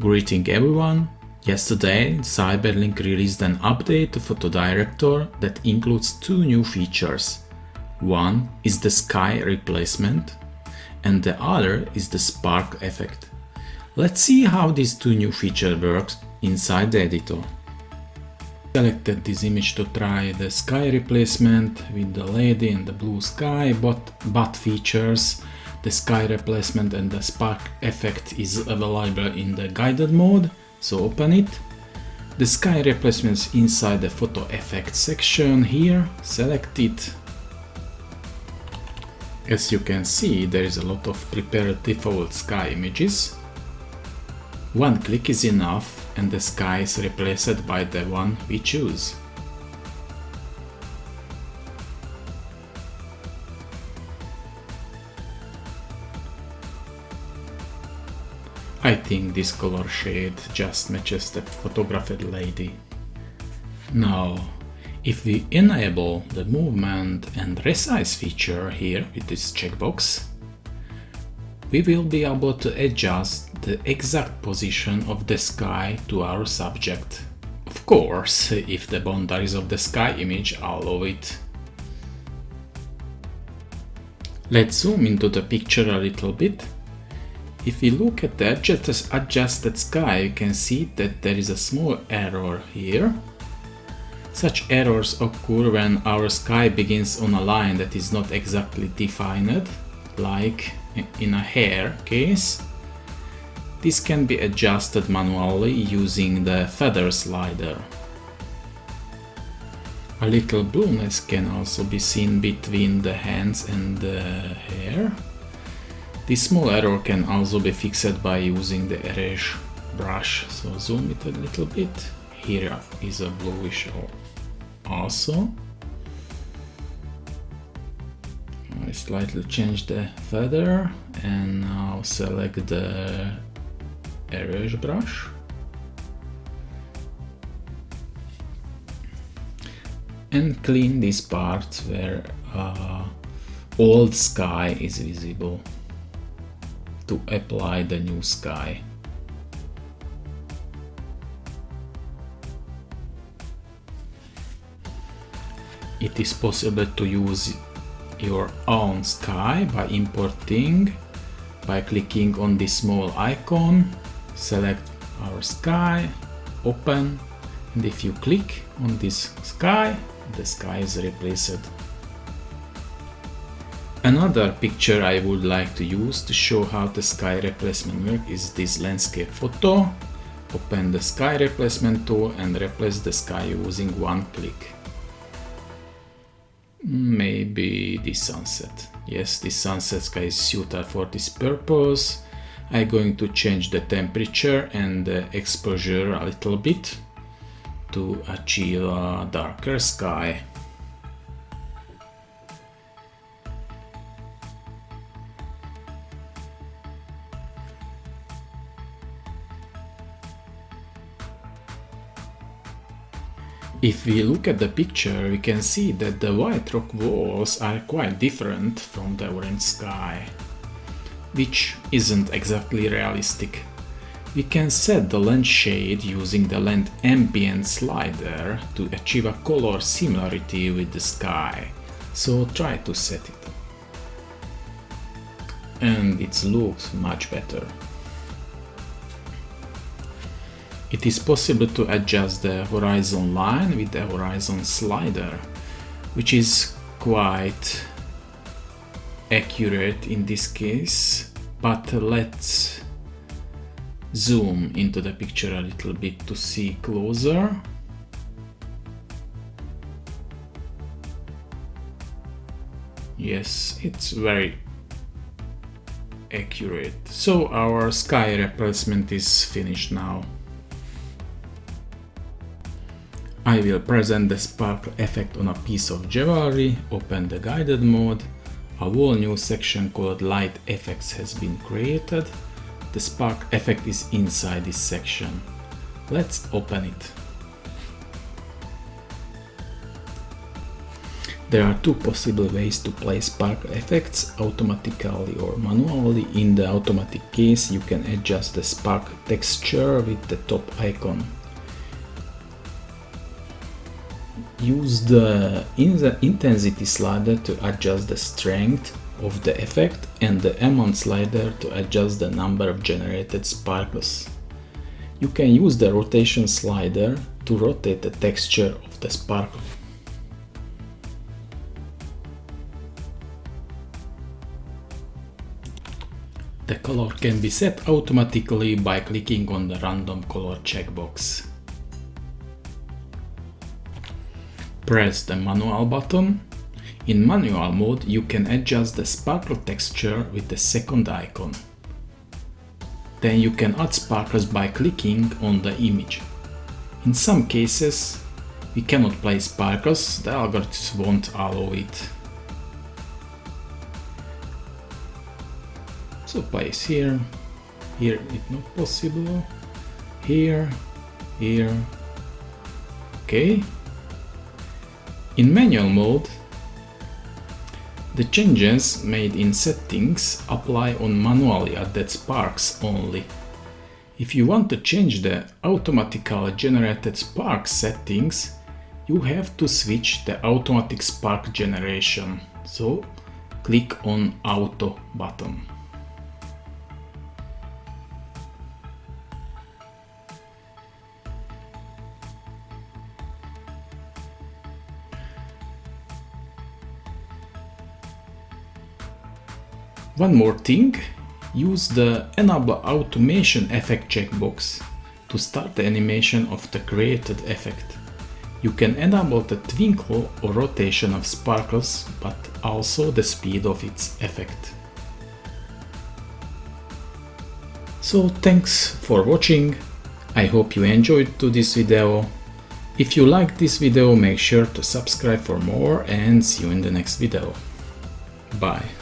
Greeting everyone! Yesterday, Cyberlink released an update to PhotoDirector that includes two new features. One is the sky replacement, and the other is the spark effect. Let's see how these two new features work inside the editor. Selected this image to try the sky replacement with the lady and the blue sky, but features the sky replacement and the spark effect is available in the guided mode, so open it. The sky replacement is inside the photo effect section here, select it. As you can see, there is a lot of prepared default sky images. One click is enough and the sky is replaced by the one we choose. I think this color shade just matches the photographed lady. Now, if we enable the movement and resize feature here with this checkbox, we will be able to adjust the exact position of the sky to our subject. Of course, if the boundaries of the sky image allow it. Let's zoom into the picture a little bit. If we look at the adjusted sky, you can see that there is a small error here. Such errors occur when our sky begins on a line that is not exactly defined, like in a hair case. This can be adjusted manually using the feather slider. A little blueness can also be seen between the hands and the hair. This small error can also be fixed by using the erase brush, so zoom it a little bit. Here is a bluish also. I slightly change the feather and now select the erase brush. And clean this part where old sky is visible to apply the new sky. It is possible to use your own sky by importing, by clicking on this small icon, select our sky, open, and if you click on this sky, the sky is replaced. Another picture I would like to use to show how the sky replacement works is this landscape photo. Open the sky replacement tool and replace the sky using one click. Maybe this sunset. Yes, this sunset sky is suited for this purpose. I'm going to change the temperature and the exposure a little bit to achieve a darker sky. If we look at the picture, we can see that the white rock walls are quite different from the orange sky, which isn't exactly realistic. We can set the lens shade using the lens ambient slider to achieve a color similarity with the sky, so try to set it. And it looks much better. It is possible to adjust the horizon line with the horizon slider, which is quite accurate in this case, but let's zoom into the picture a little bit to see closer. Yes, it's very accurate. So our sky replacement is finished now. I will present the spark effect on a piece of jewelry, open the guided mode. A whole new section called light effects has been created. The spark effect is inside this section. Let's open it. There are two possible ways to place sparkle effects, automatically or manually. In the automatic case, you can adjust the sparkle texture with the top icon. Use the intensity slider to adjust the strength of the effect and the amount slider to adjust the number of generated sparkles. You can use the rotation slider to rotate the texture of the sparkle. The color can be set automatically by clicking on the random color checkbox. Press the manual button. In manual mode, you can adjust the sparkle texture with the second icon. Then you can add sparkles by clicking on the image. In some cases, we cannot place sparkles, the algorithms won't allow it. So place here it's not possible, here, okay. In manual mode, the changes made in settings apply on manually added sparks only. If you want to change the automatically generated spark settings, you have to switch the automatic spark generation. So click on Auto button. One more thing, use the Enable Automation Effect checkbox to start the animation of the created effect. You can enable the twinkle or rotation of sparkles, but also the speed of its effect. So thanks for watching. I hope you enjoyed this video. If you liked this video, make sure to subscribe for more and see you in the next video. Bye.